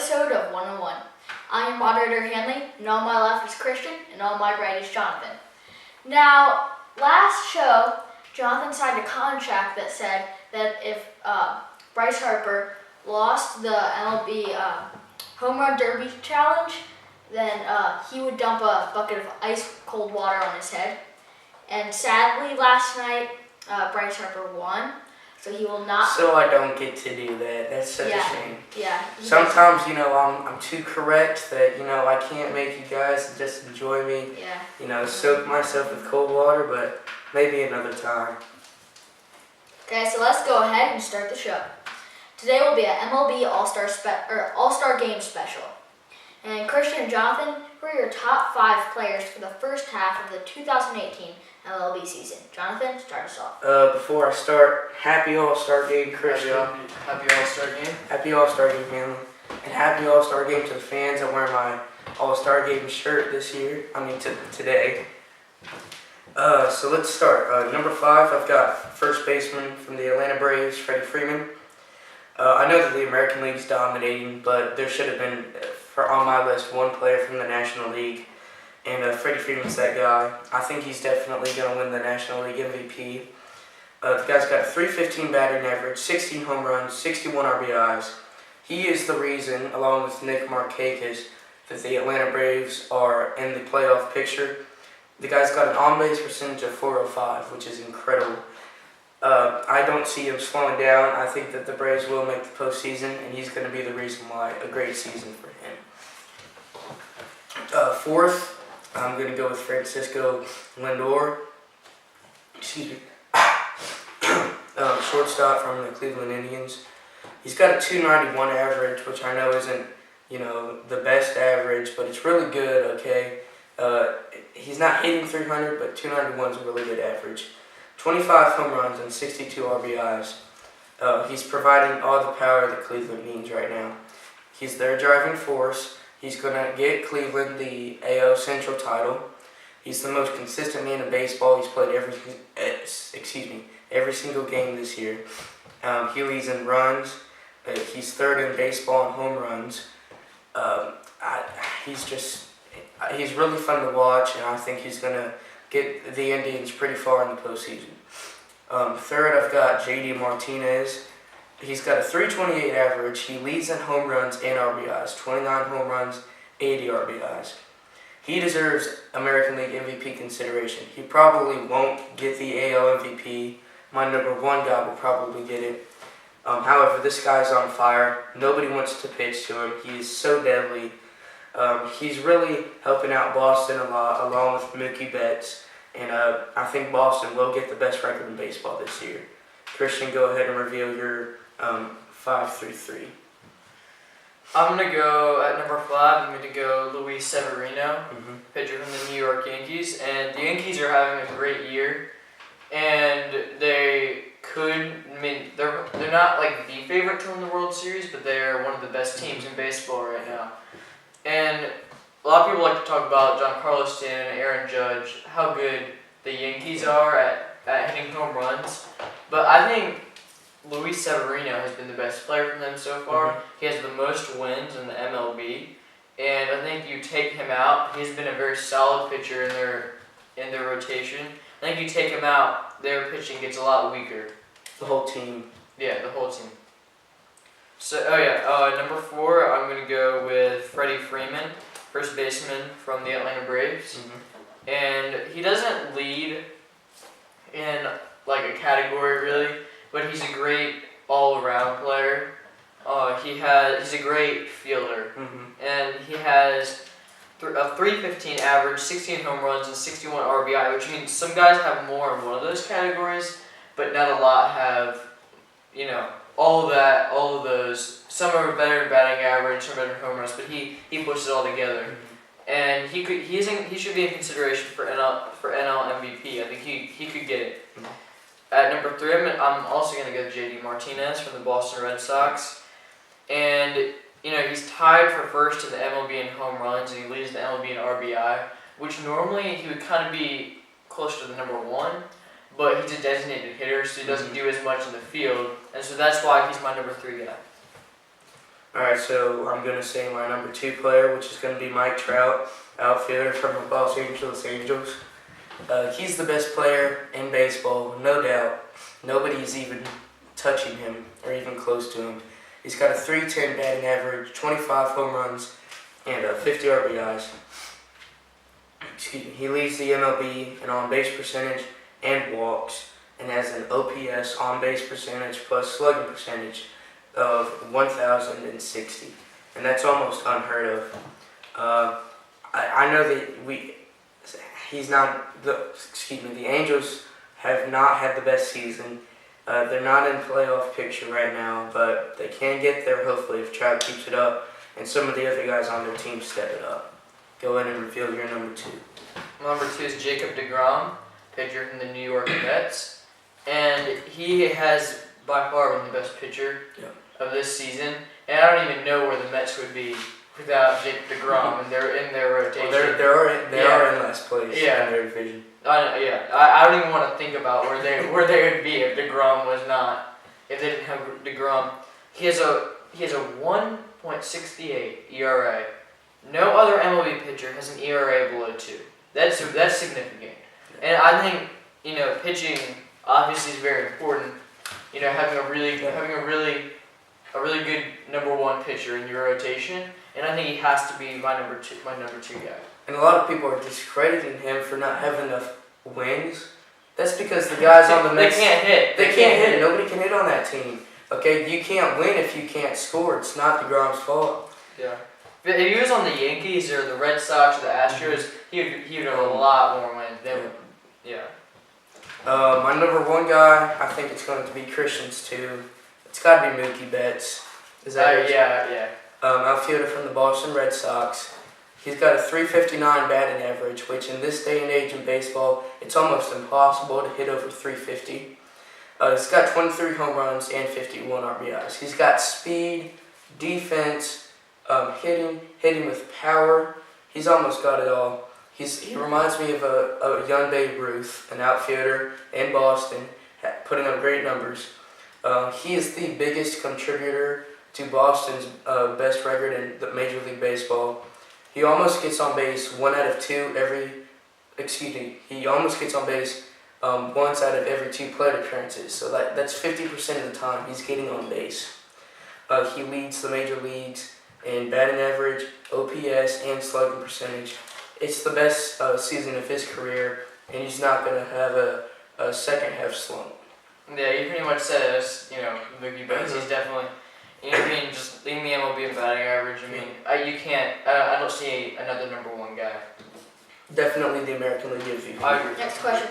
episode of 101. I'm your moderator, Hanley, and on my left is Christian, and on my right is Jonathan. Now, last show, Jonathan signed a contract that said that if Bryce Harper lost the MLB Home Run Derby Challenge, then he would dump a bucket of ice cold water on his head. And sadly, last night, Bryce Harper won. So he will not. So I don't get to do that. That's such a shame. Yeah. Sometimes, I'm too correct that, I can't make you guys just enjoy me. Yeah. Soak myself with cold water, but maybe another time. Okay, so let's go ahead and start the show. Today will be an MLB All-Star Game special. And Christian and Jonathan, who are your top 5 players for the first half of the 2018 MLB season? Jonathan, start us off. Before I start, happy All-Star Game, Christian. Happy All-Star Game. Happy All-Star Game, Hanley. And happy All-Star Game to the fans. I'm wearing my All-Star Game shirt today. So let's start. Number 5, I've got first baseman from the Atlanta Braves, Freddie Freeman. I know that the American League's dominating, but there should have been, on my list, one player from the National League. And Freddie Freeman's that guy. I think he's definitely going to win the National League MVP. The guy's got a .315 batting average, 16 home runs, 61 RBIs. He is the reason, along with Nick Markakis, that the Atlanta Braves are in the playoff picture. The guy's got an on-base percentage of .405, which is incredible. I don't see him slowing down. I think that the Braves will make the postseason, and he's going to be the reason why. A great season for him. Fourth, I'm going to go with Francisco Lindor. Excuse me. Shortstop from the Cleveland Indians. He's got a .291 average, which I know isn't, the best average, but it's really good, okay? He's not hitting .300, but .291 is a really good average. 25 home runs and 62 RBIs. He's providing all the power that Cleveland needs right now. He's their driving force. He's going to get Cleveland the AL Central title. He's the most consistent man in baseball. He's played every single game this year. He leads in runs. He's third in baseball in home runs. He's really fun to watch, and I think he's going to get the Indians pretty far in the postseason. Third, I've got J.D. Martinez. He's got a .328 average. He leads in home runs and RBIs. 29 home runs, 80 RBIs. He deserves American League MVP consideration. He probably won't get the AL MVP. My number 1 guy will probably get it. However, this guy's on fire. Nobody wants to pitch to him. He is so deadly. He's really helping out Boston a lot, along with Mookie Betts. And I think Boston will get the best record in baseball this year. Christian, go ahead and reveal your 5 through 3. I'm going to go at number 5. I'm going to go Luis Severino, pitcher from the New York Yankees. And the Yankees are having a great year. And they're not like the favorite to win the World Series, but they're one of the best teams in baseball right now. And a lot of people like to talk about Giancarlo Stanton and Aaron Judge, how good the Yankees are at hitting home runs. But I think Luis Severino has been the best player from them so far. He has the most wins in the MLB. And I think you take him out, he's been a very solid pitcher in their rotation. I think you take him out, their pitching gets a lot weaker. The whole team. Yeah, the whole team. So, number 4, I'm going to go with Freddie Freeman, first baseman from the Atlanta Braves. And he doesn't lead in like a category really, but he's a great all-around player. He's a great fielder, and he has a .315 average, 16 home runs, and 61 RBI, which means some guys have more in one of those categories, but not a lot have, all of those. Some are better in batting average, some are better in home runs, but he puts it all together. And he should be in consideration for NL MVP. I think he could get it. At number 3, I'm also going to go J.D. Martinez from the Boston Red Sox. And, he's tied for first in the MLB in home runs, and he leads the MLB in RBI, which normally he would kind of be close to the number 1. But he's a designated hitter, so he doesn't do as much in the field. And so that's why he's my number 3 guy. Alright, so I'm going to say my number 2 player, which is going to be Mike Trout, outfielder from the Los Angeles Angels. He's the best player in baseball, no doubt. Nobody's even touching him or even close to him. He's got a .310 batting average, 25 home runs, and 50 RBIs. Excuse me. He leads the MLB in on-base percentage and walks, and has an OPS on-base percentage plus slugging percentage of 1,060, and that's almost unheard of. I know that the Angels have not had the best season. They're not in playoff picture right now, but they can get there hopefully if Trout keeps it up and some of the other guys on their team step it up. Go ahead and reveal your number 2. Number 2 is Jacob deGrom, pitcher from the New York Mets, and he has by far been the best pitcher of this season. And I don't even know where the Mets would be without Jacob deGrom, and they're in their rotation. Well, they are in last place in their division. I don't even want to think about where they would be if deGrom was not, if they didn't have deGrom. He has a 1.68 ERA. No other MLB pitcher has an ERA below 2. That's significant. And I think pitching obviously is very important. Having a really good number 1 pitcher in your rotation, and I think he has to be my number 2 guy. And a lot of people are discrediting him for not having enough wins. That's because the guys on the Mets, they can't hit. They can't hit. Nobody can hit on that team. Okay, you can't win if you can't score. It's not DeGrom's fault. Yeah. If he was on the Yankees or the Red Sox or the Astros, he would have a lot more wins. My number 1 guy, I think it's going to be Christian's too. It's got to be Mookie Betts. Is that yeah. Outfielder from the Boston Red Sox. He's got a .359 batting average, which in this day and age in baseball, it's almost impossible to hit over .350. He's got 23 home runs and 51 RBIs. He's got speed, defense, hitting with power. He's almost got it all. He reminds me of a young Babe Ruth, an outfielder in Boston, putting up great numbers. He is the biggest contributor to Boston's best record in the Major League Baseball. He almost gets on base He almost gets on base once out of every 2 plate appearances. So that's 50% of the time he's getting on base. He leads the major leagues in batting average, OPS, and slugging percentage. It's the best season of his career, and he's not going to have a second half slump. Yeah, you pretty much said it. Mookie Betts. He's definitely. Just leading the MLB in batting average. You can't. I don't see another number 1 guy. Definitely the American League MVP. I agree. Next question.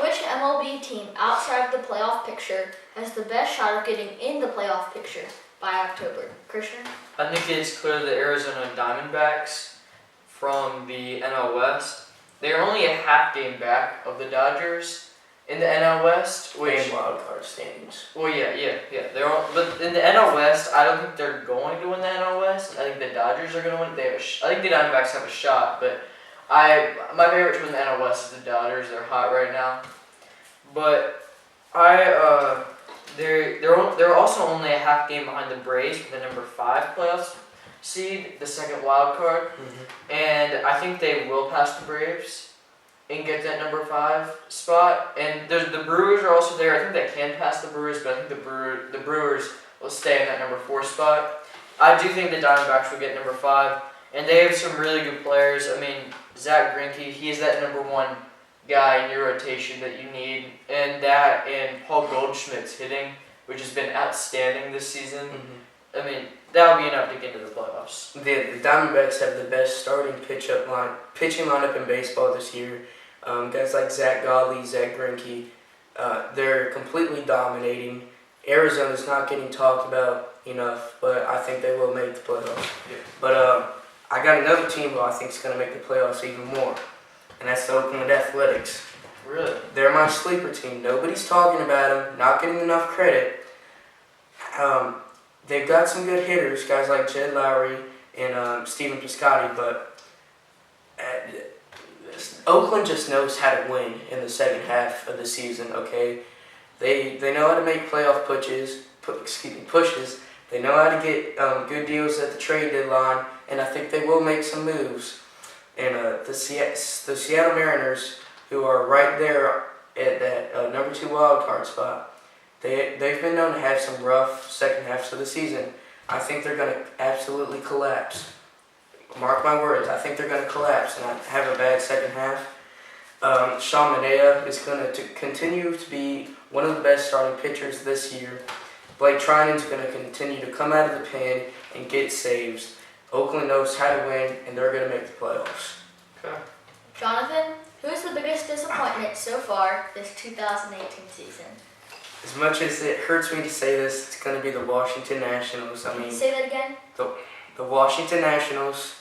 Which MLB team outside of the playoff picture has the best shot of getting in the playoff picture by October? Christian? I think it's clear the Arizona Diamondbacks from the NL West. They're only a half game back of the Dodgers in the NL West, which and wild card standings. Well, yeah. But in the NL West, I don't think they're going to win the NL West. I think the Dodgers are going to win. I think the Diamondbacks have a shot, but my favorite to win the NL West is the Dodgers. They're hot right now, but they're also only a half game behind the Braves for the number 5 playoff seed, the second wild card, and I think they will pass the Braves and get that number 5 spot. And the Brewers are also there. I think they can pass the Brewers, but I think the Brewers will stay in that number 4 spot. I do think the Diamondbacks will get number 5, and they have some really good players. Zach Greinke, he's that number 1 guy in your rotation that you need, and Paul Goldschmidt's hitting, which has been outstanding this season. That'll be enough to get into the playoffs. The Diamondbacks have the best starting pitching lineup in baseball this year. Guys like Zach Godley, Zach Greinke, they're completely dominating. Arizona's not getting talked about enough, but I think they will make the playoffs. Yeah. But I got another team who I think is going to make the playoffs even more, and that's the Oakland Athletics. Really? They're my sleeper team. Nobody's talking about them, not getting enough credit. They've got some good hitters, guys like Jed Lowry and Stephen Piscotty, but Oakland just knows how to win in the second half of the season, okay? They know how to make playoff pushes. They know how to get good deals at the trade deadline, and I think they will make some moves. And the Seattle Mariners, who are right there at that number 2 wild card spot, they've been known to have some rough second halves of the season. I think they're going to absolutely collapse. Mark my words, I think they're going to collapse and have a bad second half. Sean Manaea is going to continue to be one of the best starting pitchers this year. Blake Trinan's going to continue to come out of the pen and get saves. Oakland knows how to win, and they're going to make the playoffs. Okay. Jonathan, who's the biggest disappointment so far this 2018 season? As much as it hurts me to say this, it's going to be the Washington Nationals. I mean, Say that again? the Washington Nationals,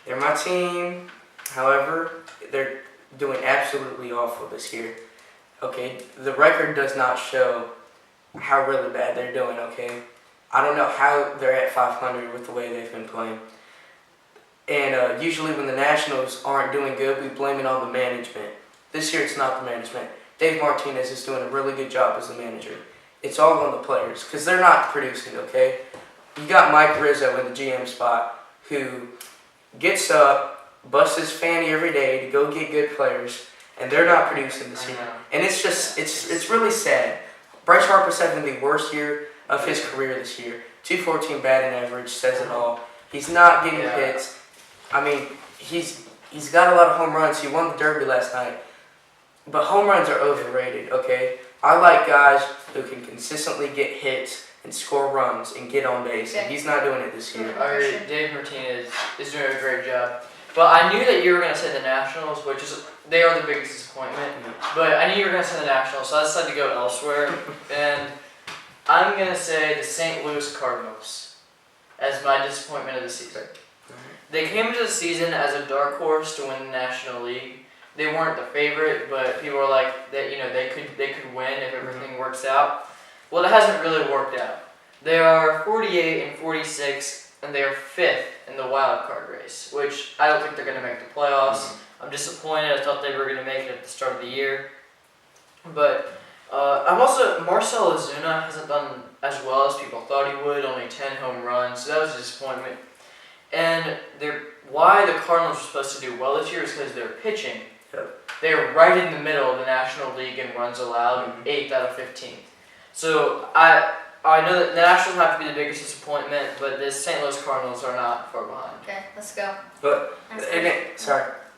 they're my team. However, they're doing absolutely awful this year. Okay, the record does not show how really bad they're doing, okay? I don't know how they're at 500 with the way they've been playing. And usually when the Nationals aren't doing good, we blame it on the management. This year it's not the management. Dave Martinez is doing a really good job as the manager. It's all on the players, because they're not producing, okay? You got Mike Rizzo in the GM spot, who gets up, busts his fanny every day to go get good players, and they're not producing this year. And it's just, it's really sad. Bryce Harper's having the worst year of his career this year. 214 batting average says it all. He's not getting hits. I mean, he's got a lot of home runs. He won the Derby last night. But home runs are overrated, okay? I like guys who can consistently get hits and score runs and get on base, and he's not doing it this year. Dave Martinez is doing a great job. But I knew that you were going to say the Nationals, which is, they are the biggest disappointment. But I knew you were going to say the Nationals, so I decided to go elsewhere. And I'm going to say the St. Louis Cardinals as my disappointment of the season. They came into the season as a dark horse to win the National League. They weren't the favorite, but people were like that. They could win if everything works out. Well, it hasn't really worked out. They are 48 and 46, and they are 5th in the wild card race, which I don't think they're going to make the playoffs. I'm disappointed. I thought they were going to make it at the start of the year, but Marcell Ozuna hasn't done as well as people thought he would. Only 10 home runs, so that was a disappointment. And why the Cardinals were supposed to do well this year is because they're pitching. They're right in the middle of the National League in runs allowed, 8th out of 15th. So I know that the Nationals have to be the biggest disappointment, but the St. Louis Cardinals are not far behind. Okay, let's go. But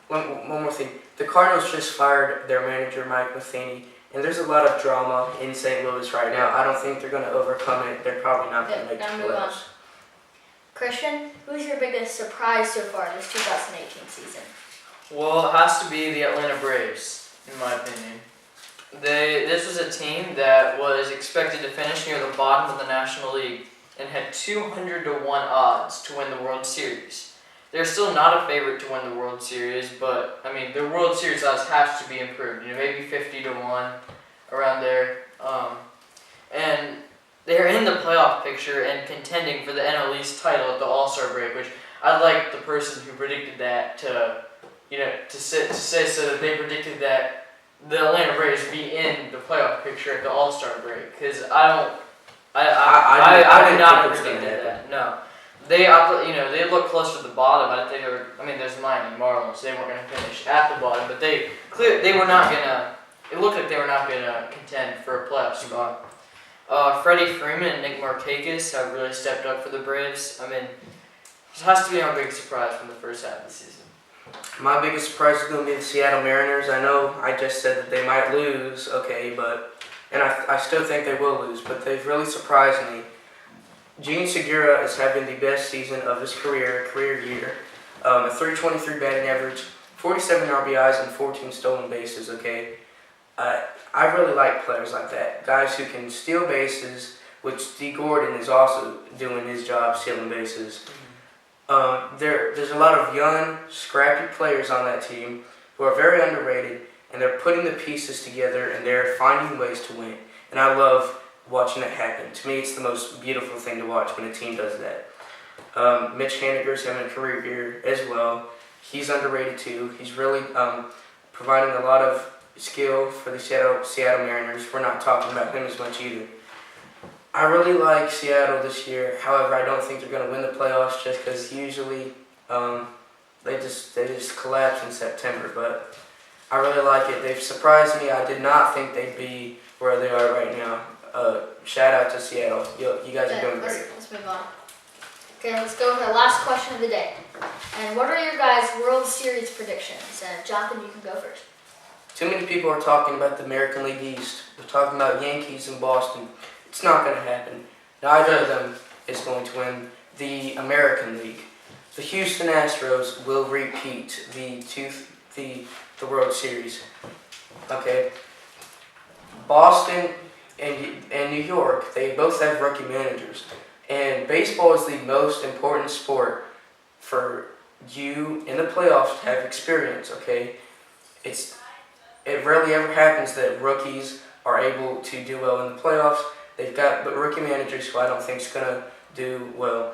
one more thing. The Cardinals just fired their manager, Mike Matheny, and there's a lot of drama in St. Louis right now. I don't think they're going to overcome it. They're probably not going to make the playoffs. Christian, who's your biggest surprise so far this 2018 season? Well, it has to be the Atlanta Braves, in my opinion. This was a team that was expected to finish near the bottom of the National League and had 200-1 odds to win the World Series. They're still not a favorite to win the World Series, but I mean the World Series odds have to be improved. Maybe 50-1 around there. And they're in the playoff picture and contending for the NL East title at the All-Star break, which I'd like the person who predicted that to say so that they predicted that the Atlanta Braves be in the playoff picture at the All-Star break, because I would not have predicted that. No, they look close to the bottom. I think there's Miami Marlins. They weren't going to finish at the bottom, but they were not gonna. It looked like they were not gonna contend for a playoff spot. Freddie Freeman and Nick Markakis have really stepped up for the Braves. I mean, it has to be our biggest surprise from the first half of the season. My biggest surprise is going to be the Seattle Mariners. I know I just said that they might lose, okay, and I still think they will lose, but they've really surprised me. Gene Segura is having the best season of his career year. A 323 batting average, 47 RBIs, and 14 stolen bases, okay? I really like players like that. Guys who can steal bases, which D. Gordon is also doing his job stealing bases. There's a lot of young, scrappy players on that team who are very underrated, and they're putting the pieces together, and they're finding ways to win. And I love watching that happen. To me, it's the most beautiful thing to watch when a team does that. Mitch Haniger's having a career year as well. He's underrated too. He's really providing a lot of skill for the Seattle Mariners. We're not talking about him as much either. I really like Seattle this year. However, I don't think they're going to win the playoffs just because usually they just collapse in September. But I really like it. They've surprised me. I did not think they'd be where they are right now. Shout out to Seattle. You guys are doing great. Let's move on. Okay, let's go with our last question of the day. And what are your guys' World Series predictions? And Jonathan, you can go first. Too many people are talking about the American League East. They're talking about Yankees and Boston. It's not going to happen. Neither of them is going to win the American League. The Houston Astros will repeat the World Series. Okay. Boston and New York, they both have rookie managers. And baseball is the most important sport for you in the playoffs to have experience, okay? It rarely ever happens that rookies are able to do well in the playoffs. They've got rookie managers who I don't think is going to do well.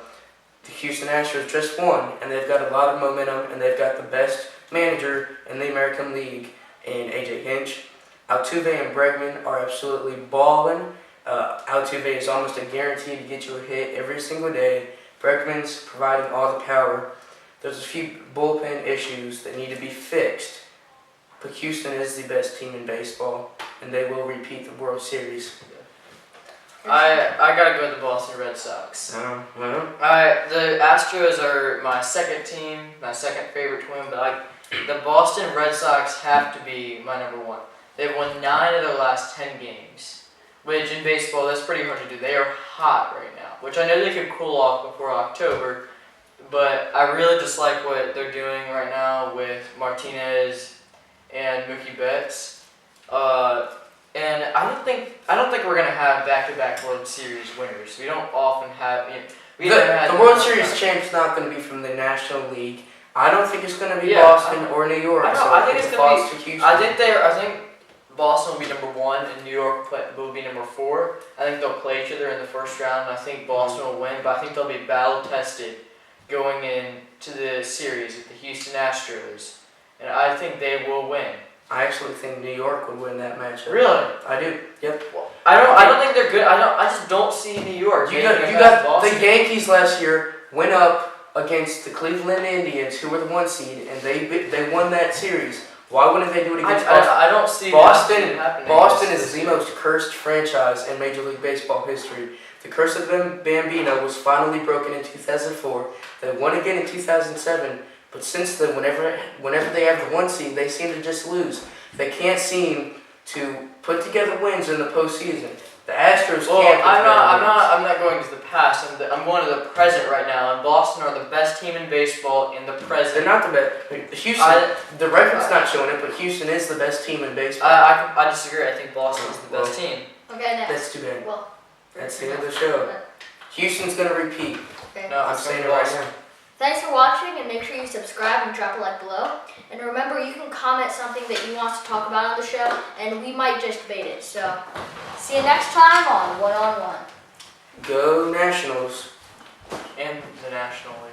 The Houston Astros just won, and they've got a lot of momentum, and they've got the best manager in the American League in A.J. Hinch. Altuve and Bregman are absolutely balling. Altuve is almost a guarantee to get you a hit every single day. Bregman's providing all the power. There's a few bullpen issues that need to be fixed. But Houston is the best team in baseball, and they will repeat the World Series. I gotta go with the Boston Red Sox. Well. The Astros are my second team, my second favorite to win, but the Boston Red Sox have to be my number one. They've won 9 of their last 10 games, which in baseball that's pretty hard to do. They are hot right now, which I know they could cool off before October, but I really just like what they're doing right now with Martinez and Mookie Betts. And I don't think we're gonna have back-to-back World Series winners. We don't often have. The World Series champ's not going to be from the National League. I don't think it's going to be Boston or New York. I think it's going to be. Houston. I think Boston will be number 1 and New York will be number 4. I think they'll play each other in the first round. And I think Boston will win, but I think they'll be battle tested going into the series with the Houston Astros, and I think they will win. I actually think New York would win that matchup. Really? I do. Yep. Well, I don't think they're good. I just don't see New York. You got the Yankees last year went up against the Cleveland Indians, who were the 1 seed, and they won that series. Why wouldn't they do it against Boston? I don't see Boston. Happening. Boston is the most cursed franchise in Major League Baseball history. The curse of Bambino was finally broken in 2004. They won again in 2007. But since then, whenever they have the 1 seed, they seem to just lose. They can't seem to put together wins in the postseason. The Astros can't. I'm not going to the past. I'm going to the present right now. And Boston are the best team in baseball in the present. They're not the best. Houston. The record's not showing it, but Houston is the best team in baseball. I disagree. I think Boston is the best team. Okay, next. That's too bad. Well, that's the end of the show. Houston's gonna repeat. Okay. No, I'm saying it right now. Thanks for watching, and make sure you subscribe and drop a like below. And remember, you can comment something that you want to talk about on the show, and we might just debate it. So, see you next time on One on One. Go Nationals. And the National League.